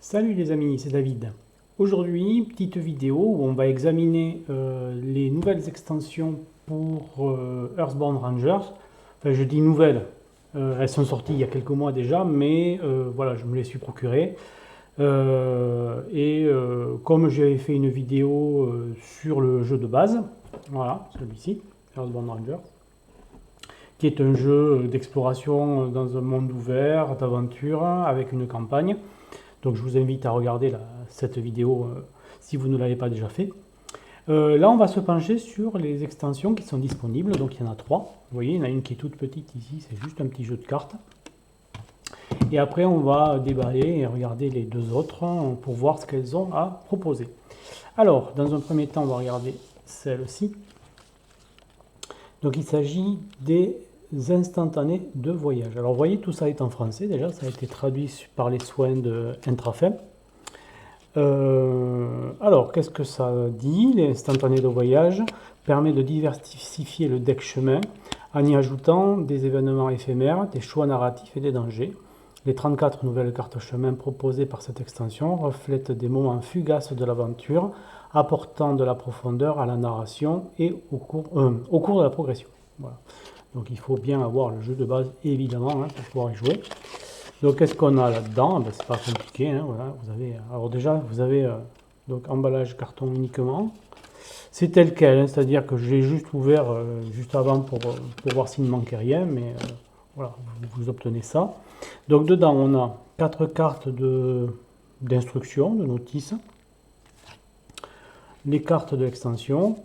Salut les amis, c'est David. Aujourd'hui, petite vidéo où on va examiner les nouvelles extensions pour Earthbound Rangers. Enfin, je dis nouvelles, elles sont sorties il y a quelques mois déjà, mais voilà, je me les suis procurées. Comme j'avais fait une vidéo sur le jeu de base, voilà, celui-ci, Earthbound Rangers, qui est un jeu d'exploration dans un monde ouvert, d'aventure, avec une campagne. Donc je vous invite à regarder cette vidéo si vous ne l'avez pas déjà fait. Là, on va se pencher sur les extensions qui sont disponibles. Donc il y en a trois. Vous voyez, il y en a une qui est toute petite ici, c'est juste un petit jeu de cartes. Et après, on va déballer et regarder les deux autres pour voir ce qu'elles ont à proposer. Alors, dans un premier temps, on va regarder celle-ci. Donc il s'agit des instantanés de voyage. Alors vous voyez, tout ça est en français déjà, ça a été traduit par les soins de Intrafem. Alors, qu'est-ce que ça dit? L'instantané de voyage permet de diversifier le deck chemin en y ajoutant des événements éphémères, des choix narratifs et des dangers. Les 34 nouvelles cartes chemin proposées par cette extension reflètent des moments fugaces de l'aventure, apportant de la profondeur à la narration et au cours de la progression. Voilà. Donc il faut bien avoir le jeu de base évidemment pour pouvoir y jouer. Donc qu'est-ce qu'on a là-dedans? Ben, c'est pas compliqué, hein, voilà. Vous avez, alors déjà, vous avez donc emballage carton uniquement. C'est tel quel, hein, c'est-à-dire que j'ai juste ouvert juste avant pour voir s'il ne manquait rien, mais voilà, vous obtenez ça. Donc dedans, on a 4 cartes d'instruction, de notice, les cartes de l'extension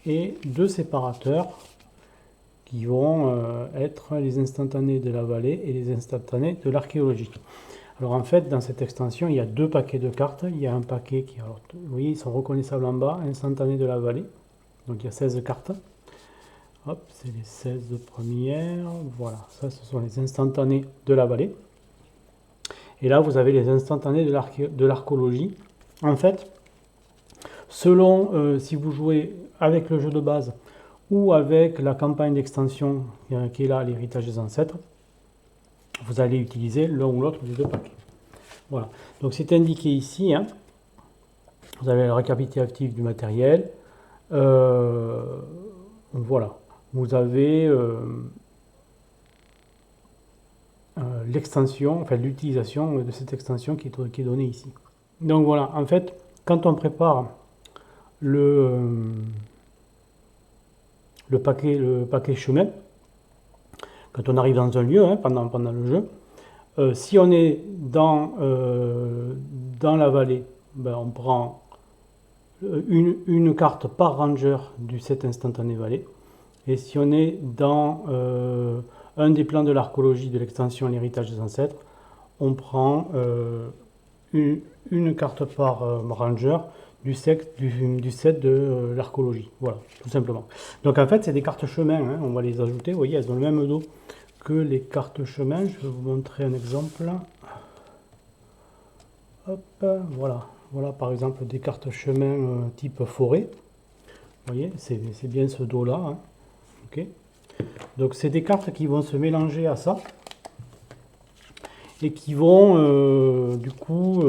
et 2 séparateurs qui vont être les instantanés de la vallée et les instantanés de l'archéologie. Alors en fait, dans cette extension, il y a 2 paquets de cartes. Il y a un paquet qui, alors, vous voyez, ils sont reconnaissables en bas, instantané de la vallée. Donc il y a 16 cartes. Hop, c'est les 16 premières. Voilà, ça ce sont les instantanés de la vallée. Et là, vous avez les instantanés de l'archéologie. En fait, selon si vous jouez avec le jeu de base ou avec la campagne d'extension qui est là, l'héritage des ancêtres, vous allez utiliser l'un ou l'autre des 2 paquets. Voilà, donc c'est indiqué ici, hein. Vous avez le récapitulatif du matériel, voilà, vous avez l'extension, enfin l'utilisation de cette extension qui est donnée ici. Donc voilà, en fait, quand on prépare le paquet chemin, quand on arrive dans un lieu, hein, pendant le jeu, si on est dans la vallée, ben on prend une carte par ranger du set instantané vallée. Et si on est dans un des plans de l'archéologie de l'extension l'héritage des ancêtres, on prend une carte par ranger du set de l'archéologie. Voilà, tout simplement. Donc en fait, c'est des cartes chemin, hein, on va les ajouter. Vous voyez, elles ont le même dos que les cartes chemin. Je vais vous montrer un exemple. Hop, voilà. Voilà par exemple des cartes chemin type forêt. Vous voyez, c'est bien ce dos-là. Hein. Okay. Donc c'est des cartes qui vont se mélanger à ça et qui vont du coup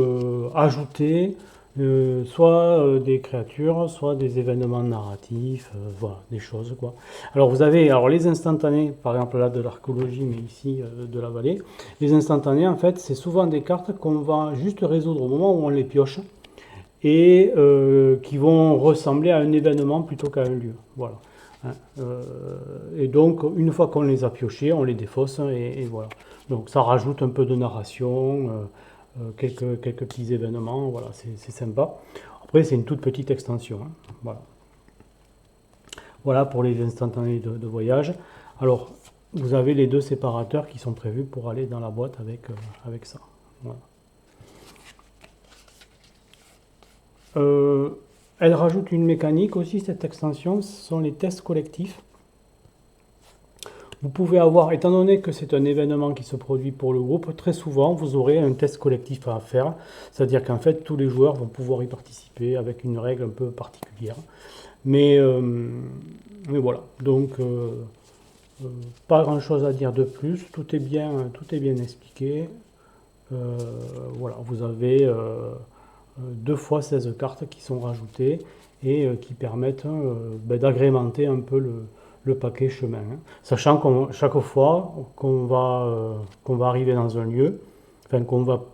ajouter soit des créatures, soit des événements narratifs, voilà, des choses quoi. Alors vous avez les instantanés, par exemple là de l'archéologie, mais ici de la vallée. Les instantanés en fait c'est souvent des cartes qu'on va juste résoudre au moment où on les pioche et qui vont ressembler à un événement plutôt qu'à un lieu. Voilà. Et donc, une fois qu'on les a piochés, on les défausse et voilà. Donc, ça rajoute un peu de narration, quelques petits événements, voilà, c'est sympa. Après, c'est une toute petite extension. Hein, voilà. Voilà pour les instantanés de voyage. Alors, vous avez les 2 séparateurs qui sont prévus pour aller dans la boîte avec ça. Voilà. Elle rajoute une mécanique aussi, cette extension, ce sont les tests collectifs. Vous pouvez avoir, étant donné que c'est un événement qui se produit pour le groupe, très souvent vous aurez un test collectif à faire, c'est-à-dire qu'en fait tous les joueurs vont pouvoir y participer avec une règle un peu particulière. Mais voilà, donc pas grand-chose à dire de plus, tout est bien expliqué. Voilà, vous avez 2 fois 16 cartes qui sont rajoutées et qui permettent d'agrémenter un peu le paquet chemin, hein. Sachant qu'on chaque fois qu'on va arriver dans un lieu, enfin qu'on va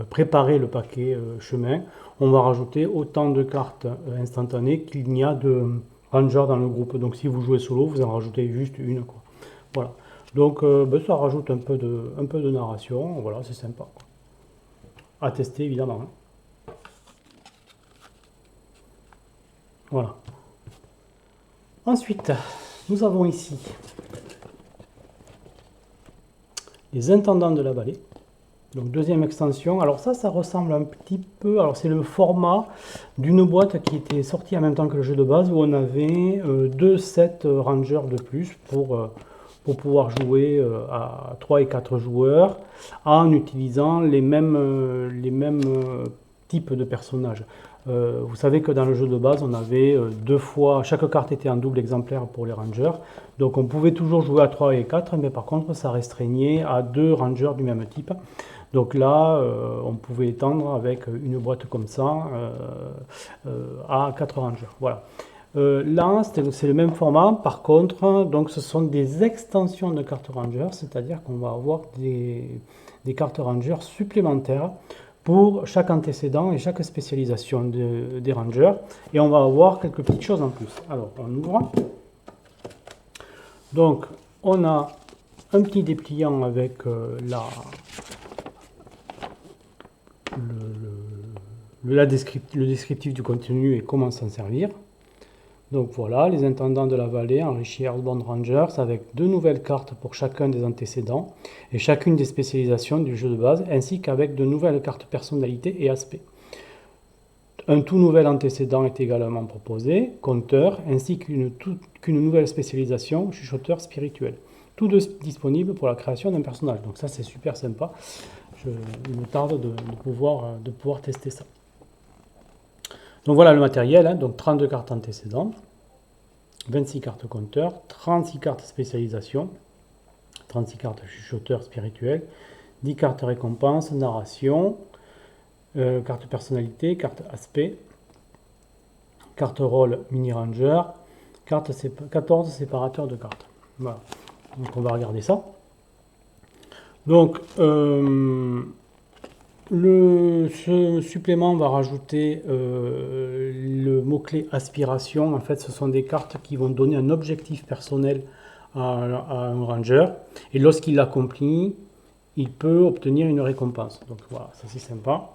préparer le paquet chemin, on va rajouter autant de cartes instantanées qu'il n'y a de rangers dans le groupe. Donc si vous jouez solo, vous en rajoutez juste une, quoi. Voilà. Donc ça rajoute un peu de narration. Voilà, c'est sympa, quoi. À tester évidemment, hein. Voilà. Ensuite, nous avons ici les intendants de la vallée. Donc deuxième extension. Alors ça ressemble un petit peu. Alors c'est le format d'une boîte qui était sortie en même temps que le jeu de base, où on avait 2 sets rangers de plus pour pouvoir jouer à 3 et 4 joueurs en utilisant les mêmes types de personnages. Vous savez que dans le jeu de base, on avait 2 fois, chaque carte était en double exemplaire pour les rangers. Donc on pouvait toujours jouer à 3 et 4, mais par contre ça restreignait à 2 rangers du même type. Donc là, on pouvait étendre avec une boîte comme ça à 4 rangers. Voilà. Là, c'est le même format. Par contre, donc ce sont des extensions de cartes rangers, c'est-à-dire qu'on va avoir des cartes rangers supplémentaires pour chaque antécédent et chaque spécialisation des rangers. Et on va avoir quelques petites choses en plus. Alors, on ouvre. Donc, on a un petit dépliant avec le descriptif du contenu et comment s'en servir. Donc voilà, les intendants de la vallée enrichis Earthbound Rangers avec 2 nouvelles cartes pour chacun des antécédents et chacune des spécialisations du jeu de base, ainsi qu'avec de nouvelles cartes personnalités et aspects. Un tout nouvel antécédent est également proposé, compteur, ainsi qu'une nouvelle spécialisation, chuchoteur spirituel. Tout disponible pour la création d'un personnage. Donc ça c'est super sympa. Il me tarde de pouvoir tester ça. Donc voilà le matériel, hein. Donc 32 cartes antécédentes, 26 cartes compteurs, 36 cartes spécialisation, 36 cartes chuchoteurs spirituels, 10 cartes récompenses, narration, carte personnalité, carte aspect, carte rôle mini ranger, 14 séparateurs de cartes. Voilà. Donc on va regarder ça. Donc ce supplément va rajouter le mot-clé aspiration. En fait, ce sont des cartes qui vont donner un objectif personnel à un ranger. Et lorsqu'il l'accomplit, il peut obtenir une récompense. Donc voilà, ça c'est sympa.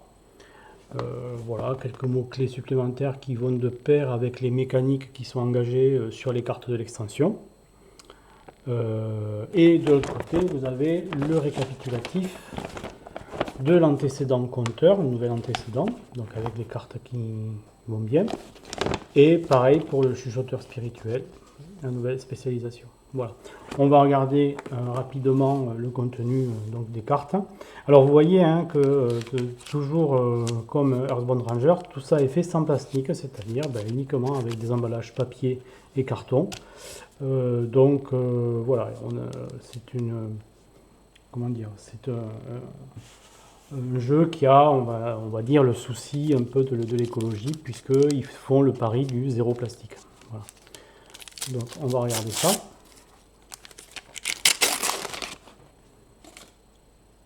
Voilà, quelques mots-clés supplémentaires qui vont de pair avec les mécaniques qui sont engagées sur les cartes de l'extension. Et de l'autre côté, vous avez le récapitulatif de l'antécédent compteur, un nouvel antécédent, donc avec des cartes qui vont bien. Et pareil pour le chuchoteur spirituel, la nouvelle spécialisation. Voilà. On va regarder rapidement le contenu donc des cartes. Alors vous voyez hein, que toujours comme Earthbound Ranger, tout ça est fait sans plastique, c'est-à-dire uniquement avec des emballages papier et carton. Donc voilà, c'est une comment dire, c'est un jeu qui a, on va dire, le souci un peu de l'écologie, puisqu'ils font le pari du zéro plastique. Voilà. Donc on va regarder ça.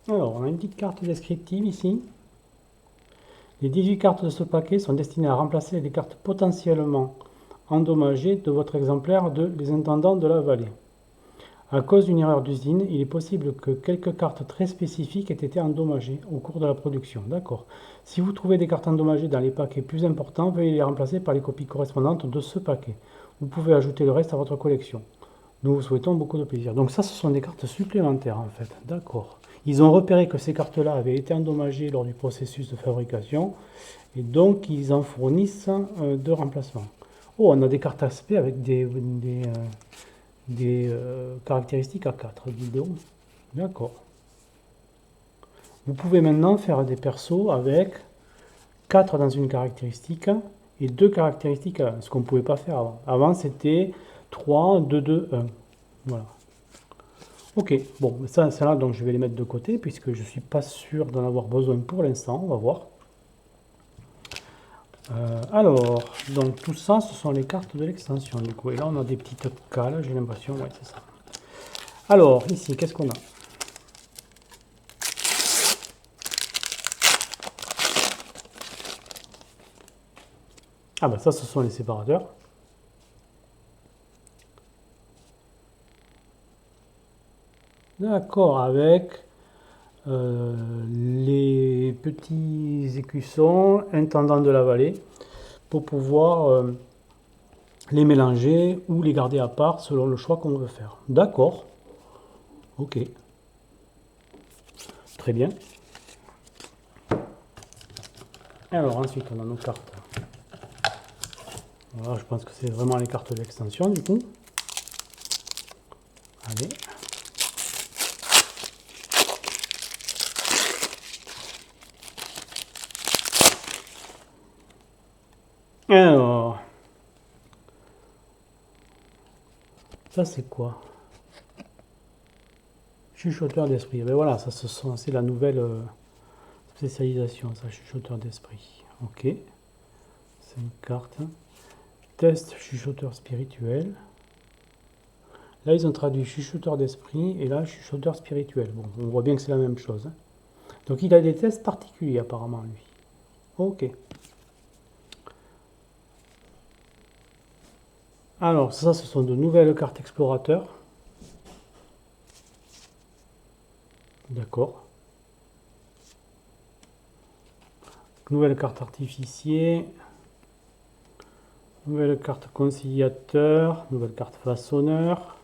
Alors, on a une petite carte descriptive ici. Les 18 cartes de ce paquet sont destinées à remplacer les cartes potentiellement endommagées de votre exemplaire de Les Intendants de la Vallée. À cause d'une erreur d'usine, il est possible que quelques cartes très spécifiques aient été endommagées au cours de la production. D'accord. Si vous trouvez des cartes endommagées dans les paquets plus importants, veuillez les remplacer par les copies correspondantes de ce paquet. Vous pouvez ajouter le reste à votre collection. Nous vous souhaitons beaucoup de plaisir. Donc ça, ce sont des cartes supplémentaires en fait. D'accord. Ils ont repéré que ces cartes-là avaient été endommagées lors du processus de fabrication et donc ils en fournissent de remplacement. Oh, on a des cartes aspect avec des caractéristiques à 4, dis donc. D'accord. Vous pouvez maintenant faire des persos avec 4 dans une caractéristique et 2 caractéristiques à 1, ce qu'on ne pouvait pas faire avant. Avant, c'était 3, 2, 2, 1. Voilà. Ok, bon, ça, là, donc je vais les mettre de côté puisque je ne suis pas sûr d'en avoir besoin pour l'instant. On va voir. Alors, donc tout ça, ce sont les cartes de l'extension du coup. Et là, on a des petites cales, j'ai l'impression. Ouais, c'est ça. Alors, ici, qu'est-ce qu'on a? Ah bah ça, ce sont les séparateurs. D'accord, avec les petits écussons intendants de la vallée pour pouvoir les mélanger ou les garder à part selon le choix qu'on veut faire. D'accord, ok, très bien. Alors ensuite, on a nos cartes. Voilà, je pense que c'est vraiment les cartes d'extension du coup. Allez. Alors, ça c'est quoi? Chuchoteur d'esprit. Ben voilà, ça c'est la nouvelle spécialisation, ça, chuchoteur d'esprit. Ok, c'est une carte. Test chuchoteur spirituel. Là, ils ont traduit chuchoteur d'esprit et là, chuchoteur spirituel. Bon, on voit bien que c'est la même chose. Hein. Donc, il a des tests particuliers apparemment, lui. Ok. Alors, ça, ce sont de nouvelles cartes explorateurs. D'accord. Nouvelle carte artificier. Nouvelle carte conciliateur. Nouvelle carte façonneur.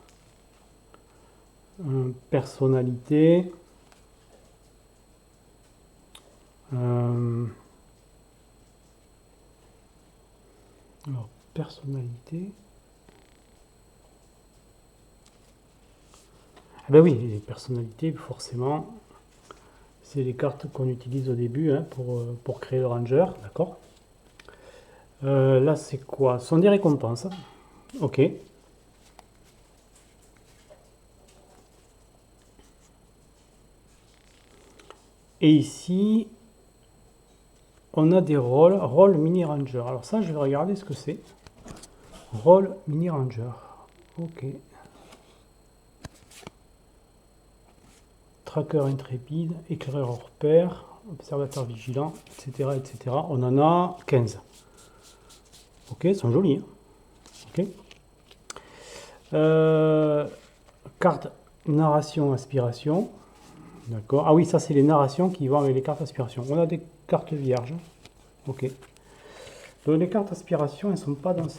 Personnalité. Alors, personnalité. Ah ben oui, les personnalités, forcément, c'est les cartes qu'on utilise au début hein, pour créer le ranger, d'accord. Là, c'est quoi? Ce sont des récompenses. Ok. Et ici, on a des rôles mini ranger. Alors ça, je vais regarder ce que c'est. Rôle mini ranger. Ok. Tracker intrépide, éclaireur hors pair, observateur vigilant, etc., etc. On en a 15. Ok, ils sont jolis. Hein. Ok. Carte narration aspiration. D'accord. Ah oui, ça c'est les narrations qui vont avec les cartes aspiration. On a des cartes vierges. Ok. Donc les cartes aspiration, elles ne sont pas dans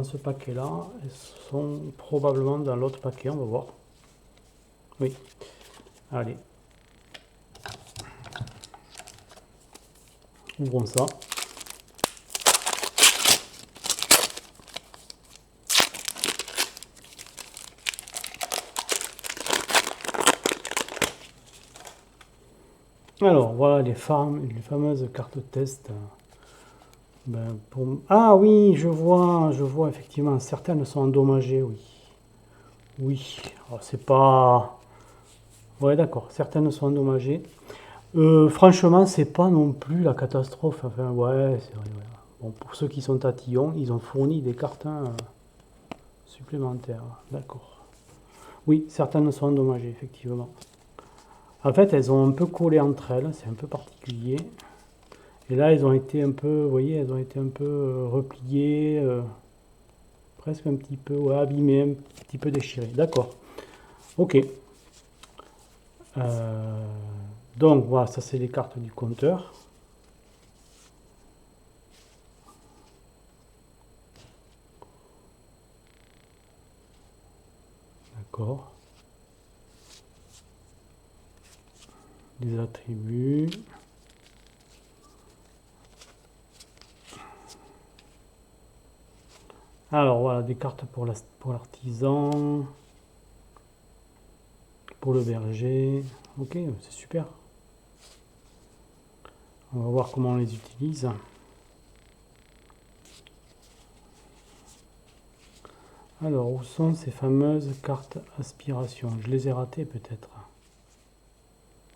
ce paquet-là. Elles sont probablement dans l'autre paquet. On va voir. Oui. Allez. Ouvrons ça. Alors, voilà les fameuses cartes test. Ben, ah oui, je vois effectivement, certaines sont endommagées, oui. Oui, oh, c'est pas... Ouais, d'accord, certaines sont endommagées. Franchement, c'est pas non plus la catastrophe. Enfin, ouais, c'est vrai. Ouais. Bon, pour ceux qui sont tatillons, ils ont fourni des cartons supplémentaires. D'accord. Oui, certaines sont endommagées, effectivement. En fait, elles ont un peu collé entre elles, c'est un peu particulier. Et là, elles ont été un peu, vous voyez, elles ont été un peu repliées, presque un petit peu ouais, abîmées, un petit peu déchirées. D'accord. Ok. Donc voilà, ça c'est les cartes du compteur. D'accord. Les attributs. Alors voilà, des cartes pour l'artisan, pour le berger. Ok, c'est super. On va voir comment on les utilise. Alors, où sont ces fameuses cartes aspiration? Je les ai ratées peut-être.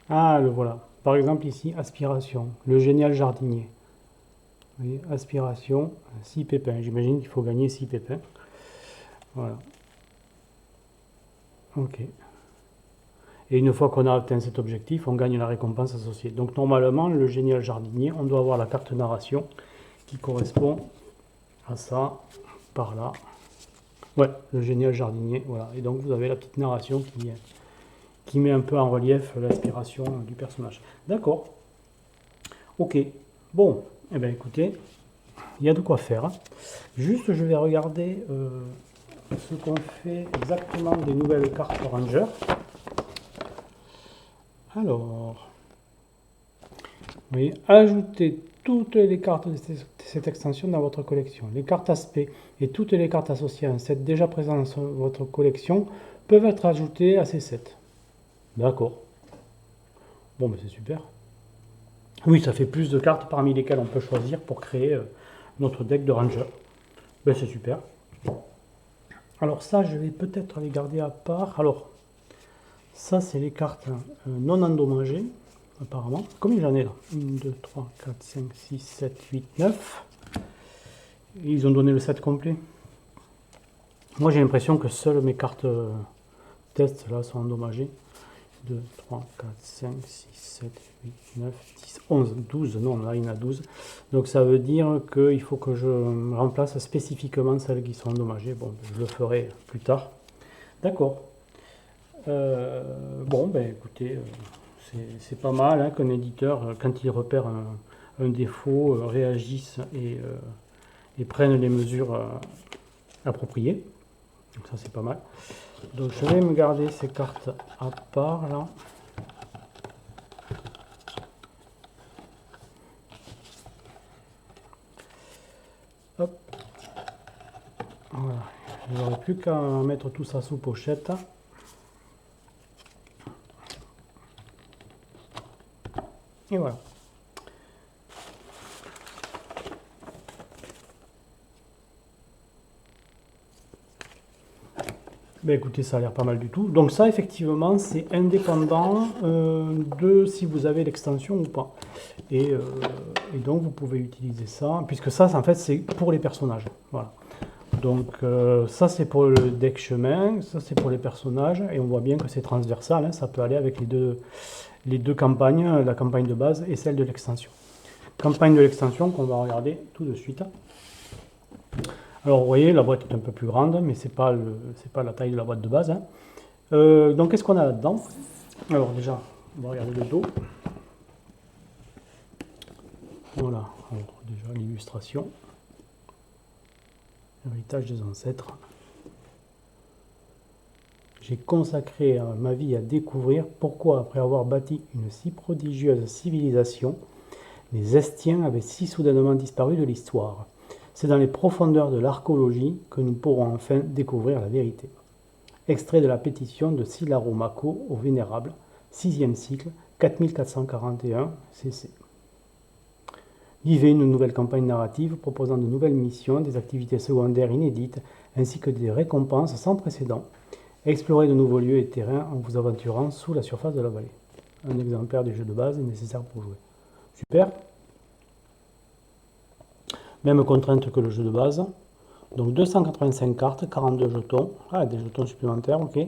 Ah, le voilà. Par exemple ici, aspiration, le génial jardinier. Vous voyez, aspiration, 6 pépins. J'imagine qu'il faut gagner 6 pépins. Voilà. Ok. Et une fois qu'on a atteint cet objectif, on gagne la récompense associée. Donc normalement, le génial jardinier, on doit avoir la carte narration qui correspond à ça, par là. Ouais, le génial jardinier, voilà. Et donc vous avez la petite narration qui met un peu en relief l'aspiration du personnage. D'accord. Ok. Bon, eh bien écoutez, il y a de quoi faire, hein. Juste, je vais regarder ce qu'on fait exactement des nouvelles cartes Ranger. Alors, oui, ajoutez toutes les cartes de cette extension dans votre collection. Les cartes aspect et toutes les cartes associées à un set déjà présent dans votre collection peuvent être ajoutées à ces sets. D'accord. Bon, mais c'est super. Oui, ça fait plus de cartes parmi lesquelles on peut choisir pour créer notre deck de Ranger. Ben, c'est super. Alors ça, je vais peut-être les garder à part. Alors, ça, c'est les cartes non endommagées, apparemment. Combien j'en ai là? 1, 2, 3, 4, 5, 6, 7, 8, 9. Et ils ont donné le set complet. Moi, j'ai l'impression que seules mes cartes test là sont endommagées. 2, 3, 4, 5, 6, 7, 8, 9, 10, 11, 12. Non, là, il y en a 12. Donc, ça veut dire qu'il faut que je remplace spécifiquement celles qui sont endommagées. Bon, je le ferai plus tard. D'accord. Bon, ben écoutez, c'est pas mal hein, qu'un éditeur, quand il repère un défaut, réagisse et prenne les mesures appropriées. Donc ça, c'est pas mal. Donc je vais me garder ces cartes à part là. Hop. Voilà. Il n'y aurait plus qu'à mettre tout ça sous pochette. Et voilà. Ben écoutez, ça a l'air pas mal du tout. Donc ça, effectivement, c'est indépendant de si vous avez l'extension ou pas. Et donc, vous pouvez utiliser ça, puisque ça, en fait, c'est pour les personnages. Voilà. Donc ça, c'est pour le deck chemin, ça, c'est pour les personnages, et on voit bien que c'est transversal, hein, ça peut aller avec les deux campagnes, la campagne de base et celle de l'extension. Campagne de l'extension qu'on va regarder tout de suite. Alors vous voyez, la boîte est un peu plus grande, mais c'est pas la taille de la boîte de base, hein. Donc qu'est-ce qu'on a là-dedans? Alors déjà, on va regarder le dos. Voilà, alors déjà l'illustration. Héritage des ancêtres. J'ai consacré ma vie à découvrir pourquoi, après avoir bâti une si prodigieuse civilisation, les Estiens avaient si soudainement disparu de l'histoire. C'est dans les profondeurs de l'archéologie que nous pourrons enfin découvrir la vérité. Extrait de la pétition de Silaro Mako au Vénérable, 6e cycle, 4441 CC. Vivez une nouvelle campagne narrative proposant de nouvelles missions, des activités secondaires inédites, ainsi que des récompenses sans précédent. Explorez de nouveaux lieux et terrains en vous aventurant sous la surface de la vallée. Un exemplaire du jeu de base est nécessaire pour jouer. Super. Même contrainte que le jeu de base. Donc 285 cartes, 42 jetons. Ah, des jetons supplémentaires, ok.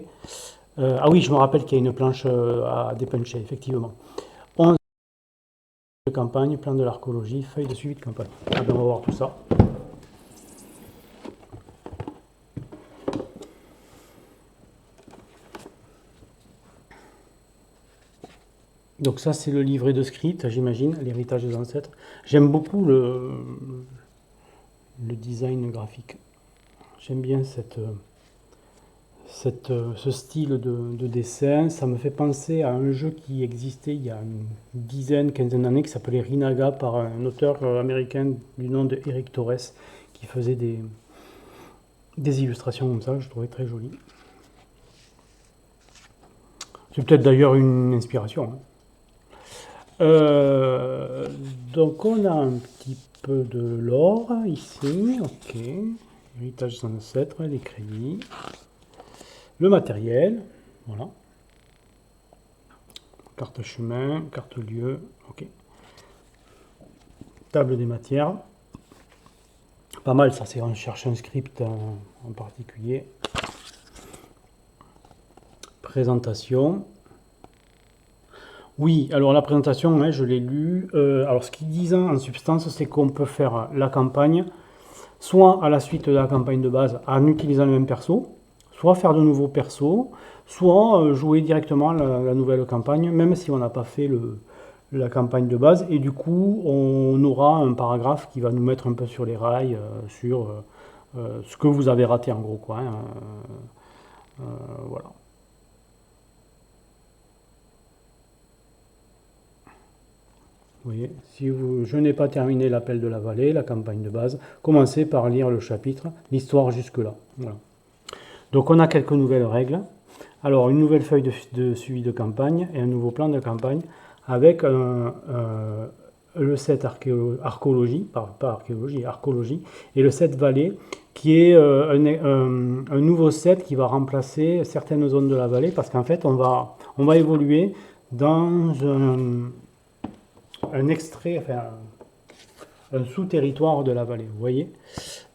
Ah oui, je me rappelle qu'il y a une planche à dépuncher, effectivement. 11 de campagne, plan de l'archéologie, feuille de suivi de campagne. Ah ben, on va voir tout ça. Donc ça, c'est le livret de script, j'imagine, l'héritage des ancêtres. J'aime beaucoup le design graphique. J'aime bien ce style de dessin. Ça me fait penser à un jeu qui existait il y a une dizaine, quinzaine d'années, qui s'appelait Rinaga, par un auteur américain du nom de Eric Torres, qui faisait des illustrations comme ça, je trouvais très joli. C'est peut-être d'ailleurs une inspiration, hein. Donc on a un petit peu de l'or ici, ok. héritage ancêtre, les crédits, le matériel, voilà. Carte chemin, carte lieu, ok. Table des matières. Pas mal ça, c'est on cherche un script en particulier. Présentation. Oui, alors la présentation, hein, je l'ai lu. Alors ce qu'ils disent en substance, c'est qu'on peut faire la campagne, soit à la suite de la campagne de base en utilisant le même perso, soit faire de nouveaux persos, soit jouer directement la nouvelle campagne, même si on n'a pas fait la campagne de base. Et du coup, on aura un paragraphe qui va nous mettre un peu sur les rails, sur ce que vous avez raté en gros, quoi. Hein, voilà. Vous voyez, si je n'ai pas terminé l'appel de la vallée, la campagne de base, commencez par lire le chapitre, l'histoire jusque-là. Voilà. Donc on a quelques nouvelles règles. Alors une nouvelle feuille de suivi de campagne et un nouveau plan de campagne avec le set archéologie, pas archéologie, archéologie, et le set vallée qui est un nouveau set qui va remplacer certaines zones de la vallée parce qu'en fait on va évoluer dans un extrait, enfin un sous-territoire de la vallée, vous voyez.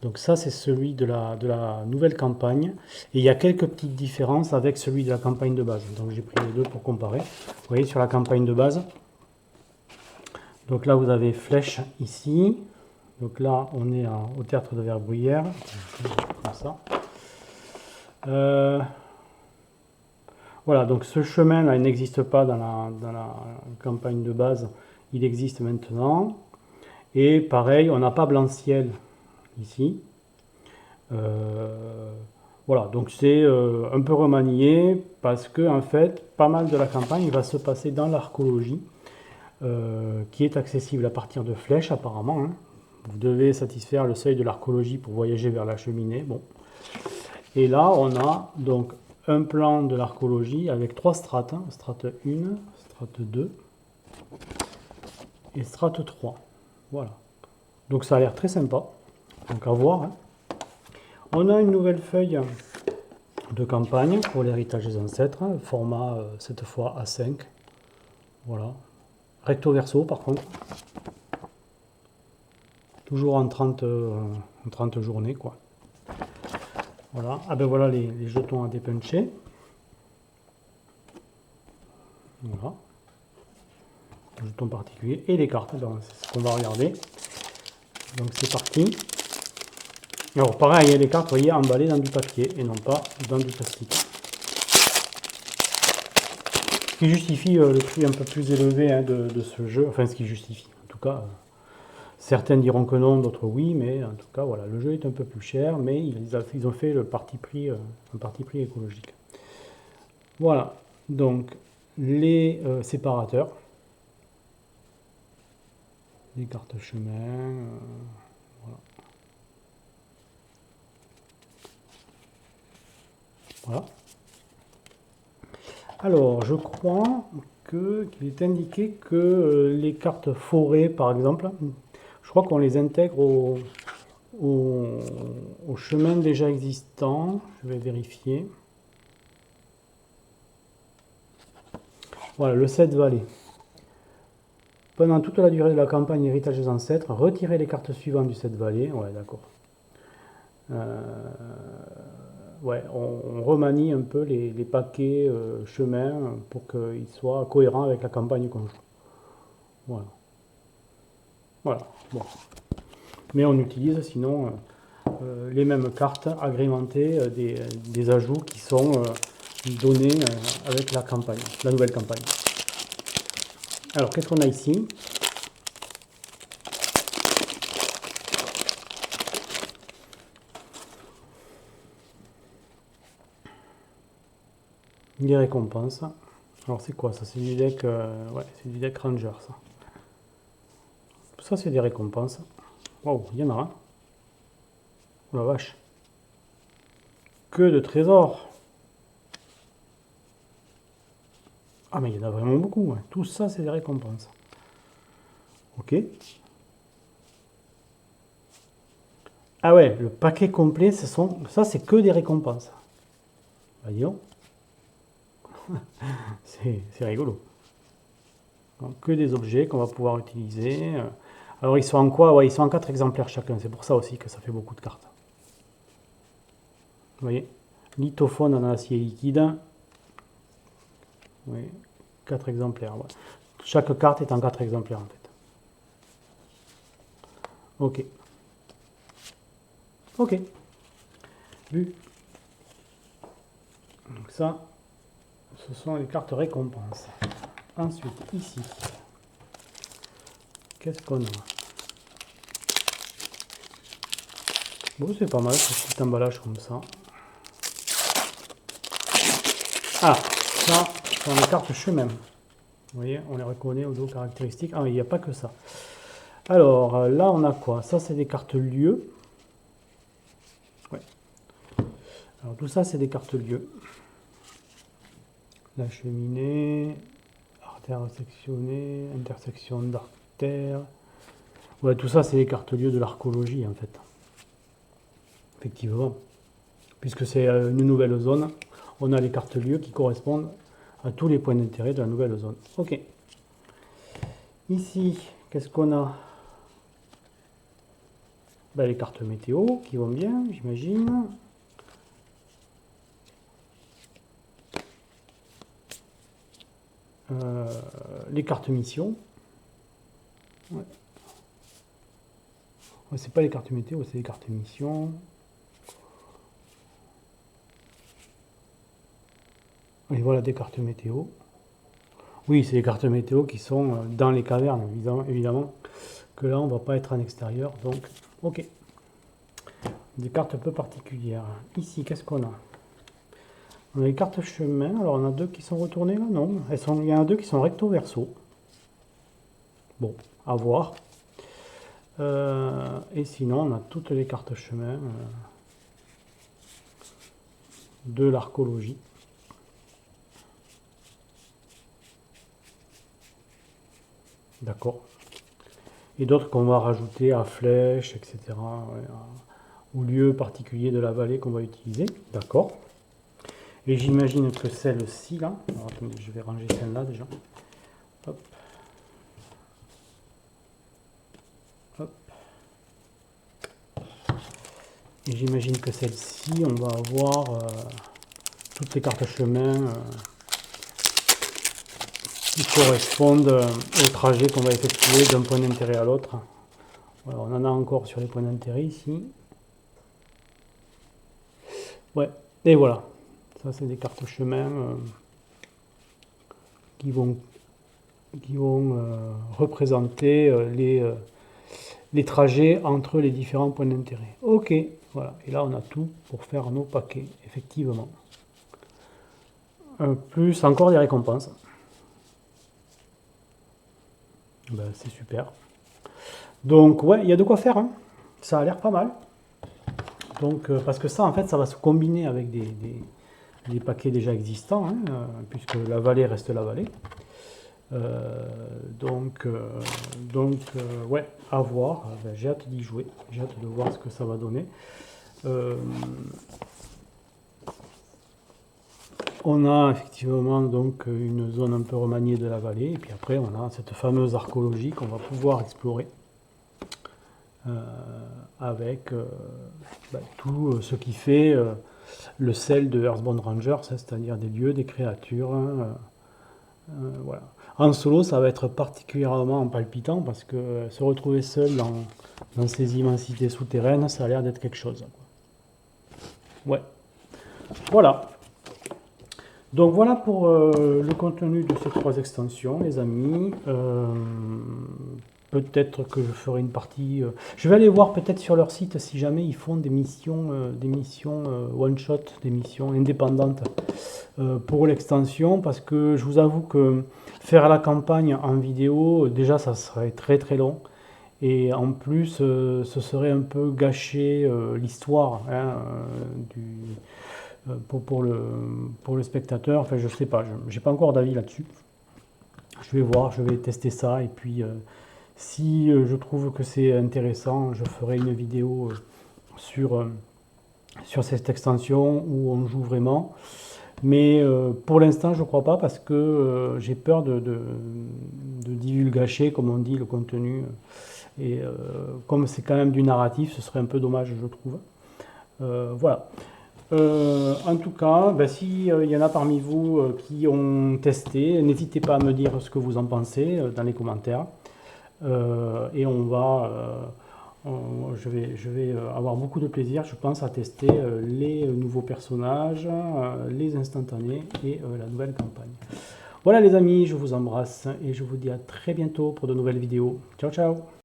Donc ça c'est celui de la nouvelle campagne et il y a quelques petites différences avec celui de la campagne de base. Donc j'ai pris les deux pour comparer. Vous voyez sur la campagne de base, donc là vous avez flèche ici, donc là on est au théâtre de Verbruyère, comme ça. Voilà, donc ce chemin là il n'existe pas dans la campagne de base, il existe maintenant. Et pareil, on n'a pas blanc-ciel ici. Voilà, donc c'est un peu remanié parce que en fait, pas mal de la campagne va se passer dans l'archéologie, qui est accessible à partir de flèches apparemment. Hein. Vous devez satisfaire le seuil de l'archéologie pour voyager vers la cheminée. Bon. Et là, on a donc un plan de l'archéologie avec 3 strates. Hein. Strate 1, strate 2 et strate 3. Voilà. Donc ça a l'air très sympa. Donc à voir. Hein. On a une nouvelle feuille de campagne pour l'héritage des ancêtres, format cette fois A5. Voilà. Recto verso par contre. Toujours en 30 journées quoi. Voilà. Ah ben voilà les jetons à dépuncher. Voilà. Les jetons particuliers et les cartes. C'est ce qu'on va regarder. Donc c'est parti. Alors pareil, il y a les cartes, vous voyez, emballées dans du papier et non pas dans du plastique. Ce qui justifie le prix un peu plus élevé hein, de ce jeu, enfin ce qui justifie, en tout cas, certains diront que non, d'autres oui, mais en tout cas, voilà, le jeu est un peu plus cher, mais ils ont fait un parti pris écologique. Voilà, donc les séparateurs, les cartes chemin, voilà. Voilà. Alors, je crois qu'il est indiqué que les cartes forêt, par exemple, je crois qu'on les intègre au chemin déjà existant. Je vais vérifier. Voilà, le set vallée. Pendant toute la durée de la campagne Héritage des ancêtres, retirez les cartes suivantes du set vallée. Ouais, d'accord. Ouais, on remanie un peu les paquets chemins pour qu'ils soient cohérents avec la campagne qu'on joue. Voilà. Voilà. Bon. Mais on utilise sinon les mêmes cartes agrémentées des ajouts qui sont donnés avec la campagne, la nouvelle campagne. Alors, qu'est-ce qu'on a ici? Des récompenses. Alors c'est quoi ça? C'est du deck, ouais, c'est du deck Ranger ça. Ça c'est des récompenses. Waouh, il y en a un. Oh la vache. Que de trésors. Ah mais il y en a vraiment beaucoup. Hein. Tout ça c'est des récompenses. Ok. Ah ouais, le paquet complet, ça c'est que des récompenses. Voyons. C'est rigolo. Donc, que des objets qu'on va pouvoir utiliser. Alors ils sont en quoi? Ouais, ils sont en 4 exemplaires chacun. C'est pour ça aussi que ça fait beaucoup de cartes. Vous voyez? Lithophone en acier liquide. Oui, 4 exemplaires. Ouais. Chaque carte est en 4 exemplaires en fait. Ok. Ok. Vu. Donc ça, ce sont les cartes récompenses. Ensuite, ici, qu'est-ce qu'on a? Bon, c'est pas mal ce petit emballage comme ça. Ah, ça, ce sont les cartes chemin. Vous voyez, on les reconnaît au dos caractéristiques. Ah, il n'y a pas que ça. Alors, là, on a quoi? Ça, c'est des cartes lieux. Ouais. Alors, tout ça, c'est des cartes lieux. La cheminée, artère sectionnée, intersection d'artères. Ouais, tout ça, c'est les cartes lieux de l'archéologie, en fait. Effectivement. Puisque c'est une nouvelle zone, on a les cartes lieux qui correspondent à tous les points d'intérêt de la nouvelle zone. Ok. Ici, qu'est-ce qu'on a? Ben, les cartes météo qui vont bien, j'imagine. Les cartes mission. Ouais. Ouais, c'est pas les cartes météo, c'est les cartes mission. Et voilà des cartes météo. Oui, c'est les cartes météo qui sont dans les cavernes, évidemment. Que là, on va pas être en extérieur. Donc, ok. Des cartes un peu particulières. Ici, qu'est-ce qu'on a? On a les cartes chemin. Alors, on a deux qui sont retournées là? Non. Il y en a deux qui sont recto verso. Bon, à voir. Et sinon, on a toutes les cartes chemin de l'archéologie. D'accord. Et d'autres qu'on va rajouter à flèches, etc. Au lieu particulier de la vallée qu'on va utiliser. D'accord. Et j'imagine que celle-ci là. Alors, attendez, je vais ranger celle-là déjà. Hop. Hop. Et j'imagine que celle-ci, on va avoir toutes les cartes chemin qui correspondent au trajet qu'on va effectuer d'un point d'intérêt à l'autre. Voilà, on en a encore sur les points d'intérêt ici. Ouais, et voilà. Ça, c'est des cartes chemin qui vont représenter les trajets entre les différents points d'intérêt. Ok, voilà. Et là, on a tout pour faire nos paquets, effectivement. Plus encore des récompenses. Ben, c'est super. Donc, ouais, il y a de quoi faire. Hein. Ça a l'air pas mal. Donc, parce que ça, en fait, ça va se combiner avec des paquets déjà existants, hein, puisque la vallée reste la vallée. Ouais, à voir. Ben, j'ai hâte d'y jouer. J'ai hâte de voir ce que ça va donner. On a effectivement donc une zone un peu remaniée de la vallée, et puis après on a cette fameuse archéologie qu'on va pouvoir explorer avec tout ce qui fait le sel de Earthbound Rangers, c'est-à-dire des lieux, des créatures. Voilà. En solo, ça va être particulièrement palpitant parce que se retrouver seul dans ces immensités souterraines, ça a l'air d'être quelque chose. Ouais. Voilà. Donc voilà pour le contenu de ces 3 extensions, les amis. Peut-être que je ferai une partie. Je vais aller voir peut-être sur leur site si jamais ils font des missions one-shot, des missions indépendantes pour l'extension, parce que je vous avoue que faire la campagne en vidéo, déjà ça serait très très long. Et en plus, ce serait un peu gâcher l'histoire pour le spectateur. Enfin, je sais pas, j'ai pas encore d'avis là-dessus. Je vais voir, je vais tester ça, et puis si je trouve que c'est intéressant, je ferai une vidéo sur cette extension où on joue vraiment. Mais pour l'instant, je ne crois pas parce que j'ai peur de divulgacher, comme on dit, le contenu. Et comme c'est quand même du narratif, ce serait un peu dommage, je trouve. Voilà. En tout cas, ben, s'il y en a parmi vous qui ont testé, n'hésitez pas à me dire ce que vous en pensez dans les commentaires. Et je vais avoir beaucoup de plaisir, je pense, à tester les nouveaux personnages, les instantanés et la nouvelle campagne. Voilà les amis, je vous embrasse et je vous dis à très bientôt pour de nouvelles vidéos. Ciao ciao!